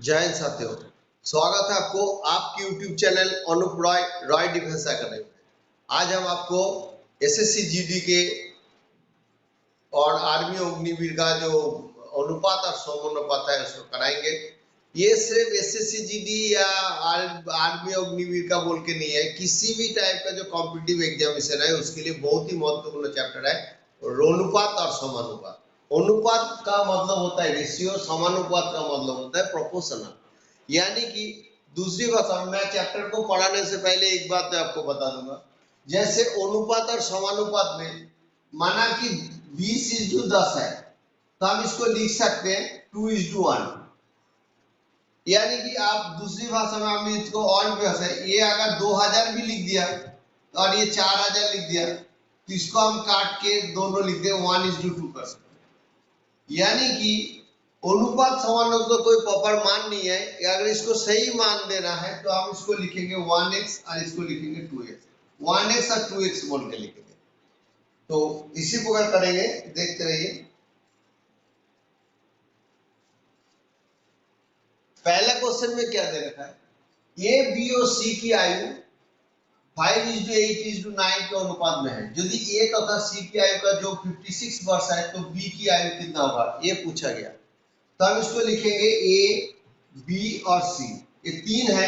जय हिंद साथियों, स्वागत है आपको आपके YouTube channel Anup Roy Roy defence academy में। आज हम आपको एसएससी जीडी के और आर्मी अग्निवीर का जो अनुपात और समानुपात है उसको कराएंगे। ये सिर्फ एसएससी जीडी या आर्मी अग्निवीर का बोल के नहीं है, किसी भी टाइप का जो कॉम्पिटिटिव एग्जामिनेशन है उसके लिए बहुत ही महत्वपूर्ण चैप्टर है अनुपात और समानुपात। अनुपात का मतलब होता है रेशियो, समानुपात का मतलब होता है प्रोपोर्शनल। यानी कि दूसरी भाषा में मैं चैप्टर को पढ़ाने से पहले एक बात मैं आपको बता दूंगा। जैसे अनुपात और समानुपात में माना कि 20:10 है तो हम इसको लिख सकते हैं 2:1। यानी कि आप दूसरी भाषा में हम इसको और भाषा ये अगर 2000 भी लिख दिया और ये 4000 लिख दिया तो इसको हम काट के दोनों लिख दें 1:2 कर सकते हैं। यानी कि अनुपात समानुपात का कोई प्रॉपर मान नहीं है। अगर इसको सही मान देना है तो हम इसको लिखेंगे 1x और इसको लिखेंगे 2x, 1x और 2x बोल के लिखेंगे। तो इसी प्रकार करेंगे, देखते रहिए। पहला क्वेश्चन में क्या दे रखा है, ए बी और सी की आयु 5:8:9 के अनुपात में है। यदि ए तथा सी की आयु का जो 56 वर्ष है तो बी की आयु कितना होगा, ये पूछा गया। तो हम इसको लिखेंगे ए बी और सी, ये तीन है,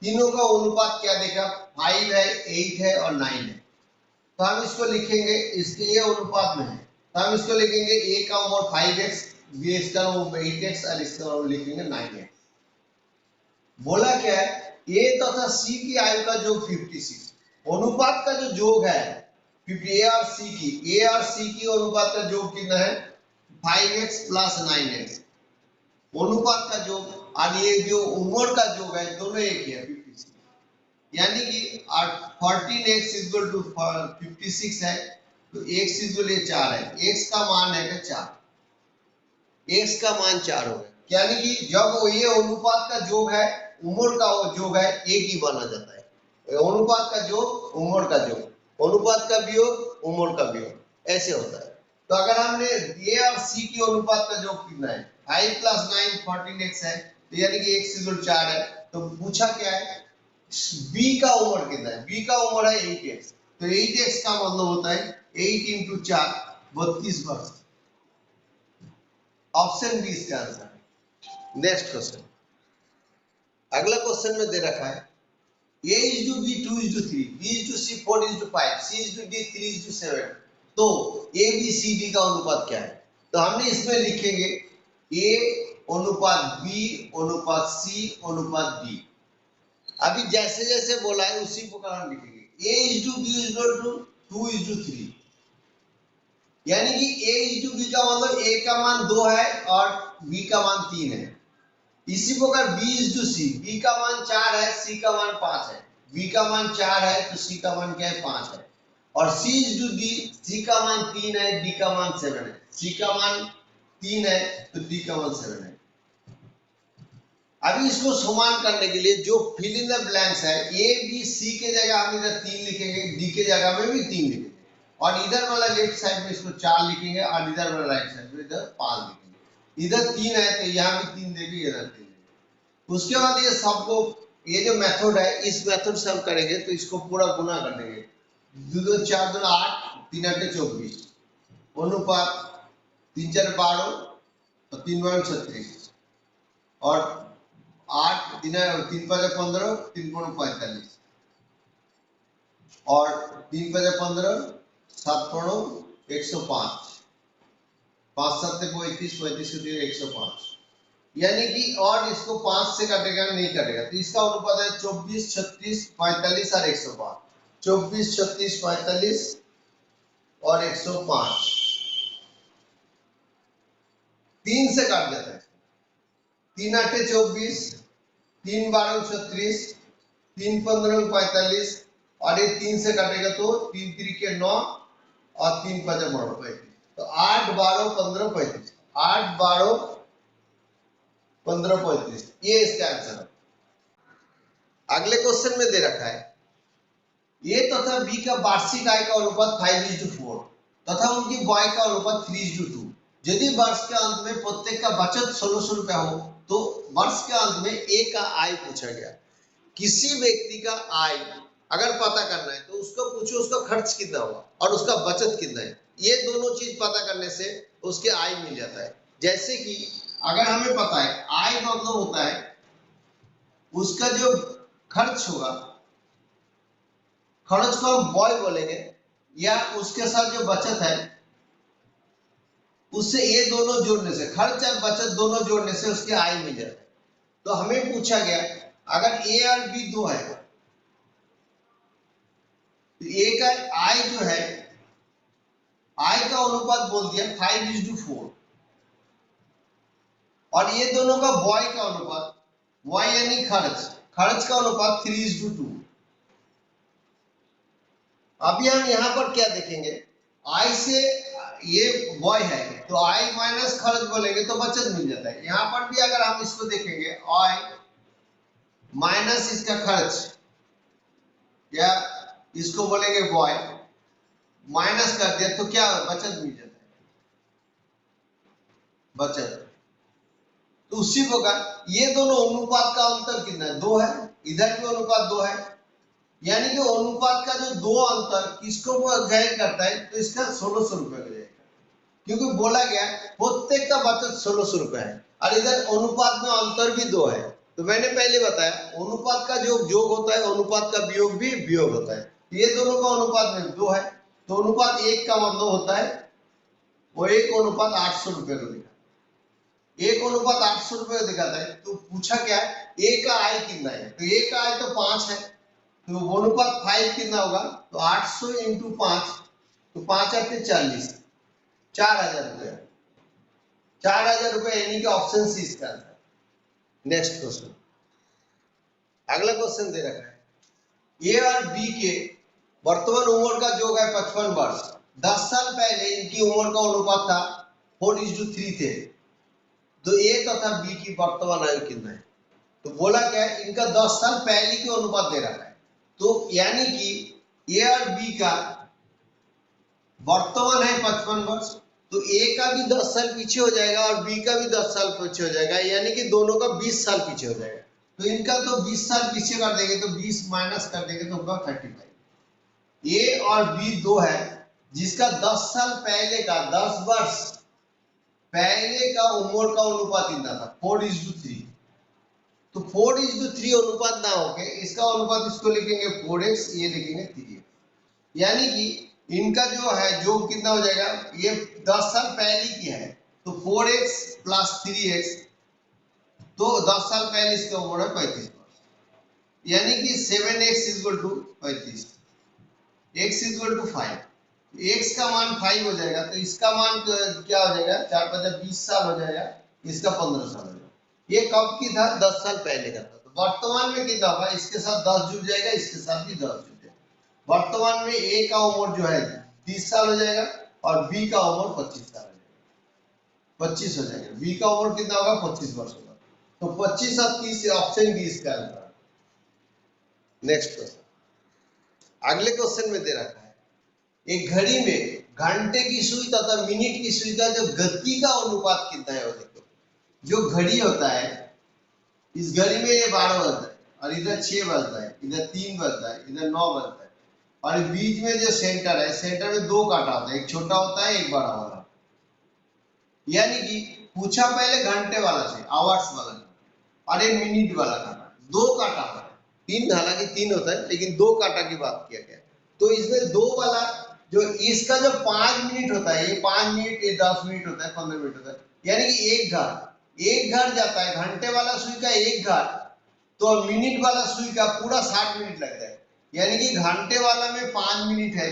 तीनों का अनुपात क्या देगा, 5 है, 8 है और 9 है। तो हम इसको लिखेंगे, इसके ये अनुपात में है तो हम इसको लिखेंगे ए का उम्र 5x, बी इसका उम्र 8x और इसका उम्र लिखेंगे 9x। बोला क्या है, ए तथा सी की आयु का योग 56, अनुपात का जो योग है ए और सी की अनुपात का योग कितना है 5x प्लस 9x। अनुपात का योग और ये जो उम्र का योग है दोनों एक ही है 56। यानी कि 14x इक्वल टू 56 है तो x इक्वल 4 है, x का मान है 4, x का मान 4 हो गया। यानी कि जब ये अनुपात का योग है उम्र का योग है एक ही माना जाता है। अनुपात का योग उम्र का योग, अनुपात का वियोग उम्र का वियोग, ऐसे होता है। तो अगर हमने ए और सी की अनुपात का योग कितना है 5 प्लस 9 14x है, तो यानी कि x इक्वल 4 है। तो पूछा क्या है बी का उम्र कितना है, बी का उम्र है 8x, तो 8x का मतलब होता है 8 इंटू 4 32 वर्ष। ऑप्शन बी इसका आंसर है। नेक्स्ट क्वेश्चन, अगला क्वेश्चन में दे रखा है a is to b 2 is to 3, b is to c 4 is to 5, c is to d 3 is to 7। तो a b c d का अनुपात क्या है, तो हमने इसमें लिखेंगे a अनुपात b अनुपात c अनुपात d। अभी जैसे जैसे बोला है उसी प्रकार हम लिखेंगे a is to b is to 2 is to 3। यानी कि a is to b का मतलब a का मान 2 है और b का मान 3 है। इसी प्रकार b is to c, b का मान 4 है, c का मान 5 है, b का मान 4 है तो c का मान क्या है 5 है। और c is to d, c का मान 3 है, d का मान 7 है, c का मान 3 है तो d का मान 7 है। अभी इसको समान करने के लिए जो फिल इन द ब्लैंक्स है a b c के जगह हम इधर 3 लिखेंगे, d के जगह में भी 3 लिखेंगे और इधर वाला लेफ्ट साइड में इसको 4 लिखेंगे और इधर वाला राइट साइड में इधर 5 लिखेंगे। इधर 3 है तो यहाँ भी 3 देंगे, इधर 3 देंगे। उसके बाद ये सबको, ये जो मेथड है इस मेथड से हम करेंगे तो इसको पूरा गुना कर देंगे। 2 2 4 2 8 3 8 24 अनुपात 3 4 12 और 3 12 36 और 8 3 3 5 15 3 4 45 और 3 5 15 7 4 105 5 7 35 35 105। यानी कि और इसको 5 से काटेगा नहीं काटेगा तो इसका अनुपात है 24 36 45 और 105, 24 36 45 और 105। 3 से काट देता है, 3 8 24 3 12 36 3 15 45 और ये 3 से काटेगा तो 3 3 के 9 और 3 5 35, तो 8 12 15 35, 8 12 15 35, ये इसका आंसर है। अगले क्वेश्चन में दे रखा है ए तथा बी का वार्षिक आय का अनुपात 5:4 तथा उनकी वाय का अनुपात 3:2। यदि वर्ष के अंत में प्रत्येक का बचत 1600 रुपया हो तो वर्ष के अंत में ए का आय पूछा गया। किसी व्यक्ति का आय अगर पता करना है तो उसको पूछो उसका खर्च कितना हुआ और उसका बचत कितना है। ये दोनों चीज पता करने से उसके आय मिल जाता है। जैसे कि अगर हमें पता है आय मतलब होता है उसका जो खर्च होगा, खर्च को हम बॉय बोलेंगे, या उसके साथ जो बचत है उससे ये दोनों जोड़ने से, खर्च और बचत दोनों जोड़ने से उसकी आय मिल जाता है। तो हमें पूछा गया अगर ए और बी दो है तो ए का आय जो है, आय का अनुपात बोल दिया 5:4 और ये दोनों का बॉय का अनुपात, बॉय यानी खर्च, खर्च का अनुपात 3:2। अभी हम यहाँ पर क्या देखेंगे, आय से ये बॉय है तो आय माइनस खर्च बोलेंगे तो बचत मिल जाता है। यहाँ पर भी अगर हम इसको देखेंगे आय माइनस इसका खर्च या इसको बोलेंगे बॉय, माइनस कर दिया तो क्या बचत मिल जाता है, बचत। तो उसी प्रकार ये दोनों अनुपात का अंतर कितना है, 2 है, इधर भी अनुपात 2 है, यानी कि अनुपात का जो 2 अंतर किसको गाइड करता है, तो इसका 1600 रुपए का जाएगा, क्योंकि बोला गया प्रत्येक का बचत 1600 रुपए है और इधर अनुपात में अंतर भी 2 है। तो मैंने पहले बताया अनुपात का जो योग होता है अनुपात का वियोग भी वियोग होता है। ये दोनों का अनुपात में 2 है तो अनुपात 1 का मतलब होता है वो 1 अनुपात 800 रुपए को दिखा, 1 अनुपात 800 रुपए को दिखाता है। तो पूछा क्या है ए का आय कितना है, तो ए का आय तो 5 है तो अनुपात 5 कितना होगा, तो 800 इंटू 5, तो 5 8 40, 4000 रुपए, 4000 रुपए, यानी कि ऑप्शन सी इसका आंसर। नेक्स्ट क्वेश्चन, अगला क्वेश्चन दे रखा है ए और बी के वर्तमान उम्र का योग है 55 वर्ष। 10 साल पहले इनकी उम्र का अनुपात था 4:3 थे, तो ए तथा बी की वर्तमान आयु कितना है। तो बोला क्या है इनका 10 साल पहले की अनुपात दे रखा है, तो यानी कि ए और बी का वर्तमान है 55 वर्ष, तो ए का भी 10 साल पीछे हो जाएगा और बी का भी 10 साल पीछे हो जाएगा, यानी कि दोनों का 20 साल पीछे हो जाएगा। तो इनका तो 20 साल पीछे कर देंगे तो 20 माइनस कर देंगे तो होगा 35। ए और बी दो है जिसका 10 साल पहले का, 10 वर्ष पहले का उम्र का अनुपात इतना था 4:3, तो 4:3 अनुपात ना होके इसका अनुपात इसको लिखेंगे 4x, ये लिखेंगे 3x, यानी कि इनका जो है जो कितना हो जाएगा, ये 10 साल पहले की है तो 4x प्लस 3x, तो 10 साल पहले इसका उम्र है 35 वर्ष, यानी कि 7x = 35, x = 5, x का मान 5 हो जाएगा तो इसका मान क्या हो जाएगा, 4 5 20 साल हो जाएगा, इसका 15 साल हो जाएगा। ये कब की था, 10 साल पहले का था। तो वर्तमान में कितना होगा, इसके साथ 10 जुड़ जाएगा, इसके साथ भी 10 जुड़ जाएगा। वर्तमान में ए का उम्र जो है 30 साल हो जाएगा और बी का उम्र 25 साल हो जाएगा, 25 हो जाएगा। बी का उम्र कितना होगा, 25 वर्ष होगा, तो 25 और 30 ऑप्शन बी इसका आंसर। नेक्स्ट क्वेश्चन, अगले क्वेश्चन में दे रखा है एक घड़ी में घंटे की सुई तथा मिनट की सुई का जो गति का अनुपात कितना है वो देखो। जो घड़ी होता है इस घड़ी में ये 12 बजता है और इधर 6 बजता है, इधर 3 बजता है, इधर 9 बजता है और बीच में जो सेंटर है, सेंटर में 2 कांटा होता है, एक छोटा होता है एक बड़ा वाला, यानी कि पूछा पहले घंटे वाला से, आवर्स वाला और एक मिनट वाला कांटा, 2 कांटा होता है, 3 हालांकि 3 होता है लेकिन 2 कांटा की बात किया गया। तो इसमें 2 वाला जो इसका जो 5 मिनट होता है, ये 5 मिनट, ये 10 मिनट होता है, 15 मिनट होता है, यानी कि एक घर जाता है, घंटे वाला सुई का एक घर, तो मिनट वाला सुई का पूरा 60 मिनट लगता है, यानी कि घंटे वाला में 5 मिनट है,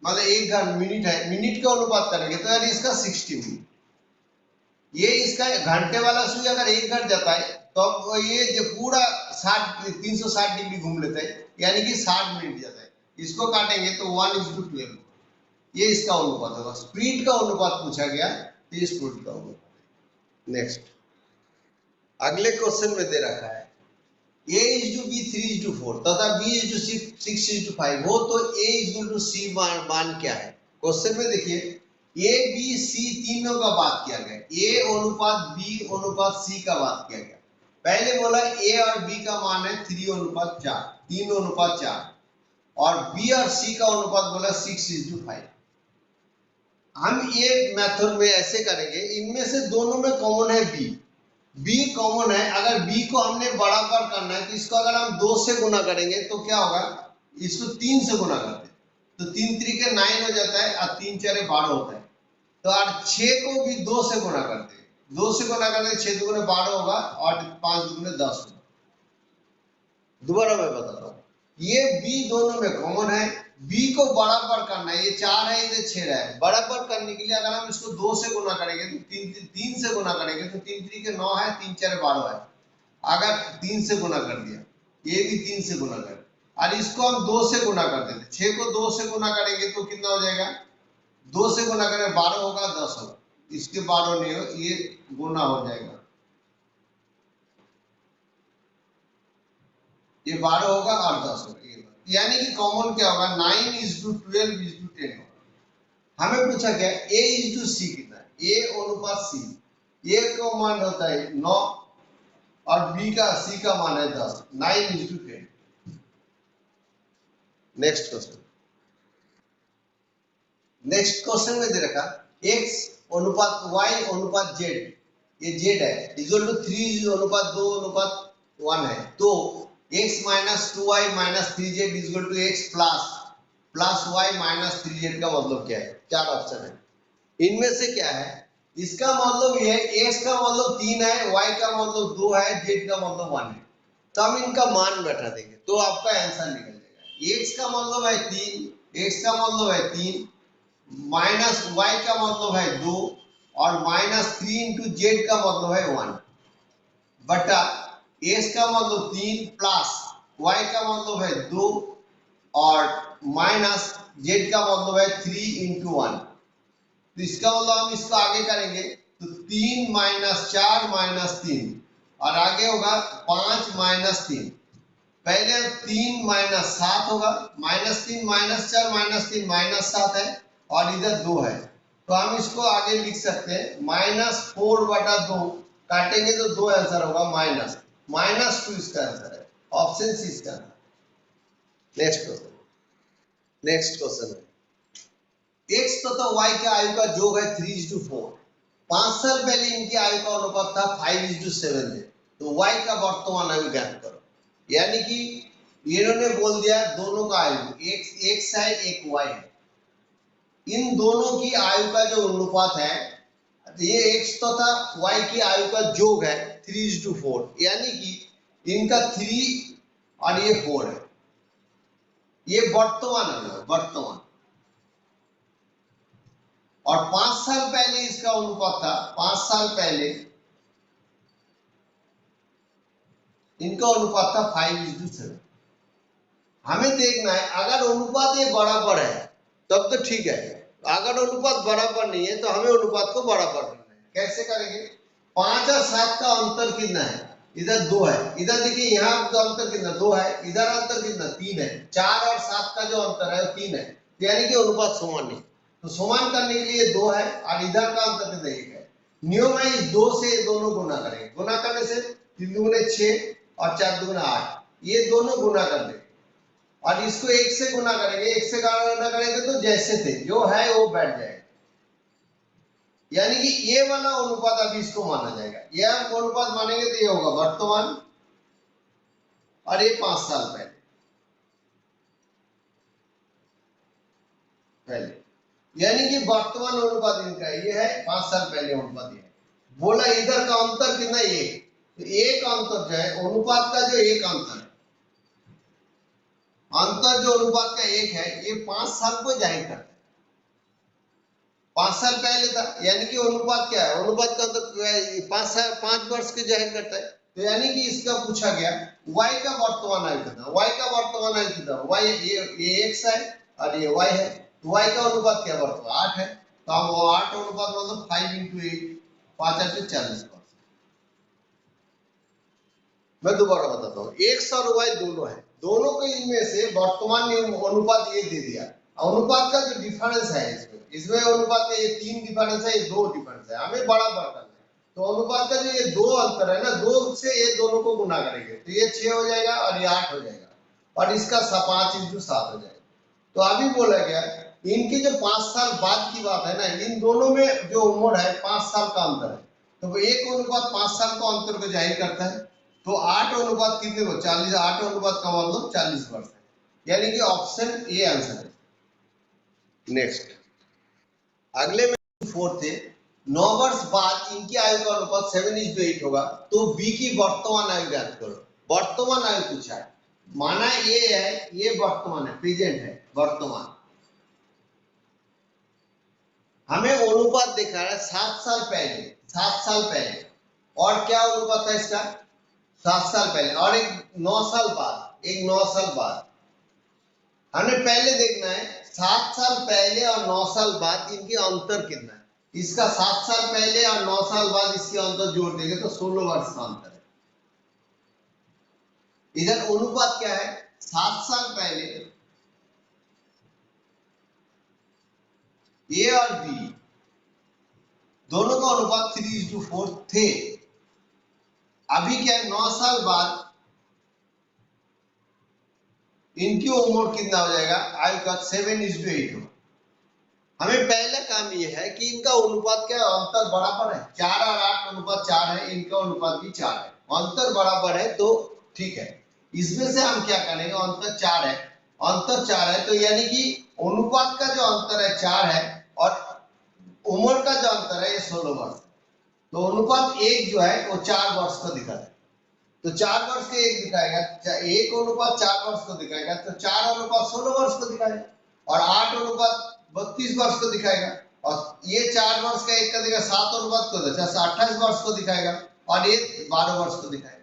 मतलब एक घर मिनट है, मिनट का अनुपात करेंगे तो यानी इसका 60 मिनट। ये इसका घंटे वाला सुई अगर एक घर जाता है तो अब ये जो पूरा 360 डिग्री घूम लेता है, यानी कि 60 मिनट जाता है, इसको काटेंगे तो 1:12, ये इसका अनुपात होगा। स्पीड का अनुपात पूछा गया तो ये स्पीड का अनुपात। नेक्स्ट, अगले क्वेश्चन में दे रखा है a:b 3:4 तथा b:6:5 हो तो a = c मान क्या है। क्वेश्चन में देखिए ए बी सी तीनों का बात किया गया, ए अनुपात बी अनुपात सी का बात किया गया। पहले बोला ए और बी का मान है 3:4, 3:4, और बी और सी का अनुपात बोला 6:5। हम ये मेथड में ऐसे करेंगे, इनमें से दोनों में कॉमन है बी, बी कॉमन है। अगर बी को हमने बराबर करना है तो इसको अगर हम 2 से गुना करेंगे तो क्या होगा, इसको 3 से गुना करते हैं तो 3 3 9 हो जाता है और 3 4 12 होता है। तो और 6 को भी 2 से गुना करते हैं, 2 से गुना करने 6 2 12 होगा और 5 2 10 होगा। दोबारा मैं बताता हूँ, ये बी दोनों में कॉमन है, बी को बराबर करना है, ये 4 है इधर 6 है, बराबर करने के लिए अगर हम इसको 2 से गुना करेंगे तो 3 से गुना करेंगे तो 3 3 9 है, 3 4 12 है। अगर 3 से गुना कर दिया, ये भी 3 से गुना कर, और इसको हम 2 से गुना कर देते, 6 को 2 से गुना करेंगे तो कितना हो जाएगा, 2 से गुना करें 12 होगा 10 होगा, इसके 12 नहीं हो, ये गुना हो जाएगा, ये 12 होगा और 10 होगा। यानी कि कॉमन क्या होगा, 9:12:10 होगा। हमें पूछा क्या, A:C कितना है, ए अनुपात सी, ए का मान होता है 9 और बी का सी का मान है 10, 9:10। नेक्स्ट क्वेश्चन, नेक्स्ट क्वेश्चन में दे रखा x अनुपात y अनुपात z, ये z है, इक्वल टू 3:2:1 है। तो x minus 2y minus 3z equal to x plus y minus 3z का मतलब क्या है, 4 ऑप्शन है। इनमें से क्या है, इसका मतलब ये है, x का मतलब 3 है, y का मतलब 2 है, z का मतलब 1 है। तो हम इनका मान बैठा देंगे तो आपका आंसर निकल जाएगा। x का मतलब है 3, x का मतलब है 3, माइनस y का मतलब है 2 और माइनस 3 इंटू जेड का मतलब है 1 बटा s का मतलब 3 प्लस y का मतलब है 2 और माइनस z का मतलब है 3 इंटू 1। तो इसका मतलब हम इसको आगे करेंगे तो 3 माइनस 4 माइनस 3 और आगे होगा 5 माइनस 3। पहले 3 माइनस 7 होगा, माइनस 3 माइनस 4 माइनस 3 माइनस 7 है और इधर 2 है। तो हम इसको आगे लिख सकते हैं -4/2, काटेंगे तो 2 आंसर होगा, -2 इसका आंसर है, ऑप्शन सी इसका आंसर। नेक्स्ट क्वेश्चन है, x तथा y के आयु का योग है 3:4। 5 साल पहले इनकी आयु का अनुपात था 5:7 है। तो y का वर्तमान आयु ज्ञात करो। यानी कि इन्होंने बोल दिया दोनों का आयु, एक x है एक y है, इन दोनों की आयु का जो अनुपात है, ये x तथा y की आयु का योग है 3:4, यानी कि इनका 3 और ये 4 है, ये वर्तमान है, वर्तमान। और 5 साल पहले इसका अनुपात था, 5 साल पहले इनका अनुपात था 5:7। हमें देखना है अगर अनुपात ये बराबर है तब तो ठीक है, अगर अनुपात बराबर नहीं है तो हमें अनुपात को बराबर करना है। कैसे करेंगे, 5 और 7 का अंतर कितना है, इधर 2 है, इधर देखिए यहाँ का अंतर कितना 2 है, इधर अंतर कितना 3 है, 4 और 7 का जो अंतर है वो 3 है, यानी कि अनुपात समान नहीं। तो समान करने के लिए 2 है और इधर का अंतर कितना 1 है। नियम है इस 2 से दोनों गुना करेंगे, गुना करने से 3 दूने 6 और 4 दूने 8, ये दोनों गुना कर देंगे और इसको 1 से गुना करेंगे, 1 से गुना करेंगे तो जैसे थे जो है वो बैठ जाएगा। यानी कि ये वाला अनुपात अभी इसको माना जाएगा, ये हम अनुपात मानेंगे तो ये होगा वर्तमान और ये 5 साल पहले, यानी कि वर्तमान अनुपात इनका ये है, 5 साल पहले अनुपात ये है। बोला इधर का अंतर कितना, एक, तो एक अंतर जो है अनुपात का जो एक अंतर है, अंतर जो अनुपात का एक है, ये 5 साल को जाहिर करता है। 5 साल पहले था, यानी कि अनुपात क्या है, अनुपात का अंतर 5 वर्ष के जाहिर करता है। तो यानी कि इसका पूछा गया y का वर्तमान आयु कितना, y का वर्तमान आयु कितना, y ये x है और ये y है, तो y का अनुपात क्या वर्तमान 8 है, तो हम वो 8 अनुपात मतलब 5 × 8, 5 8 40। मैं दोबारा बताता हूँ, x और y दोनों है, दोनों के इनमें से वर्तमान अनुपात ये दे दिया, अनुपात का जो डिफरेंस है इसमें इसमें अनुपात ये 3 डिफरेंस है, ये 2 डिफरेंस है, हमें बराबर करना है। तो अनुपात का जो ये 2 अंतर है ना, 2 से ये दोनों को गुना करेंगे तो ये 6 हो जाएगा और ये 8 हो जाएगा और इसका 5 × 7 हो जाएगा। तो अभी बोला गया इनके जो 5 साल बाद की बात है ना, इन दोनों में जो उम्र है 5 साल का अंतर है, तो 1 अनुपात 5 साल का अंतर को जाहिर करता है। तो 8 अनुपात कितने को 40, 8 अनुपात का मतलब 40 वर्ष है, यानी कि ऑप्शन ए आंसर है। नेक्स्ट अगले में 4 थे, 9 वर्ष बाद इनकी आयु का अनुपात 7:8 होगा, तो बी की वर्तमान आयु ज्ञात करो। वर्तमान आयु पूछा है, माना ये है, ये वर्तमान है, प्रेजेंट है, वर्तमान। हमें अनुपात दिखा रहा है 7 साल पहले, 7 साल पहले, और क्या अनुपात है इसका 7 साल पहले, और एक 9 साल बाद, एक 9 साल बाद। हमें पहले देखना है 7 साल पहले और 9 साल बाद इनके अंतर कितना है। इसका 7 साल पहले और 9 साल बाद इसके अंतर जोड़ देंगे तो 16 वर्ष का अंतर है। इधर अनुपात क्या है, 7 साल पहले ए और बी दोनों का अनुपात 3:4 थे। अभी क्या है, 9 साल बाद इनकी उम्र कितना हो जाएगा, आयु का 7:8 होगा। हमें पहला काम यह है कि इनका अनुपात क्या अंतर बराबर है, 4 और 8 अनुपात 4 है, इनका अनुपात भी 4 है, अंतर बराबर है तो ठीक है। इसमें से हम क्या करेंगे, अंतर 4 है, अंतर 4 है तो यानी कि अनुपात का जो अंतर है 4 है और उम्र का जो अंतर है ये 16 वर्ष। तो अनुपात 1 जो है वो 4 वर्ष को दिखाता है, तो 4 वर्ष के 1 दिखाएगा, 1 अनुपात 4 वर्ष को दिखाएगा, तो 4 अनुपात 16 वर्ष को दिखाएगा, और 8 अनुपात 32 वर्ष को दिखाएगा, और ये 4 वर्ष का 1 का दिखाएगा, 7 अनुपात को 28 वर्ष को दिखाएगा, और ये 12 वर्ष को दिखाएगा।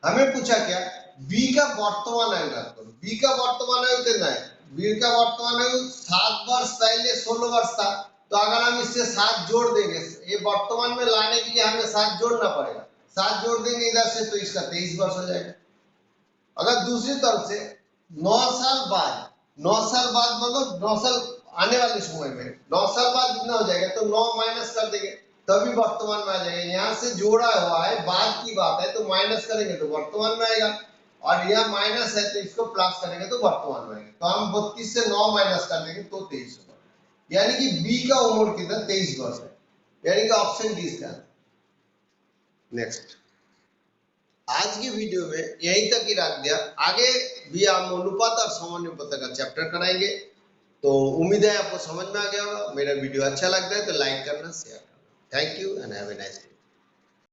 हमें पूछा क्या, बी का वर्तमान आयु ज्ञात करो। बी का वर्तमान आयु कितना है, बी का वर्तमान आयु 7 वर्ष पहले 16 वर्ष था, तो अगर हम इससे 7 जोड़ देंगे, ये वर्तमान में लाने के लिए हमें 7 जोड़ना पड़ेगा, 7 जोड़ देंगे इधर से तो इसका 23 वर्ष हो जाएगा। अगर दूसरी तरफ से 9 साल बाद, 9 साल बाद मतलब 9 साल आने वाले समय में 9 साल बाद कितना हो जाएगा, तो 9 माइनस कर देंगे तभी वर्तमान में आ जाएगा। यहाँ से जोड़ा हुआ है, बाद की बात है, तो माइनस करेंगे तो वर्तमान में आएगा, और यह माइनस है तो इसको प्लस करेंगे तो वर्तमान में आएगा। तो हम 32 से 9 माइनस कर देंगे तो 23 होगा, यानी कि बी का उम्र कितना 23 वर्ष है, यानी कि ऑप्शन डी इसका। नेक्स्ट आज की वीडियो में यहीं तक ही रख दिया, आगे भी हम अनुपात और समानुपात का चैप्टर कराएंगे। तो उम्मीद है आपको समझ में आ गया होगा। मेरा वीडियो अच्छा लगता है तो लाइक करना, शेयर करना। Thank you and have a nice day.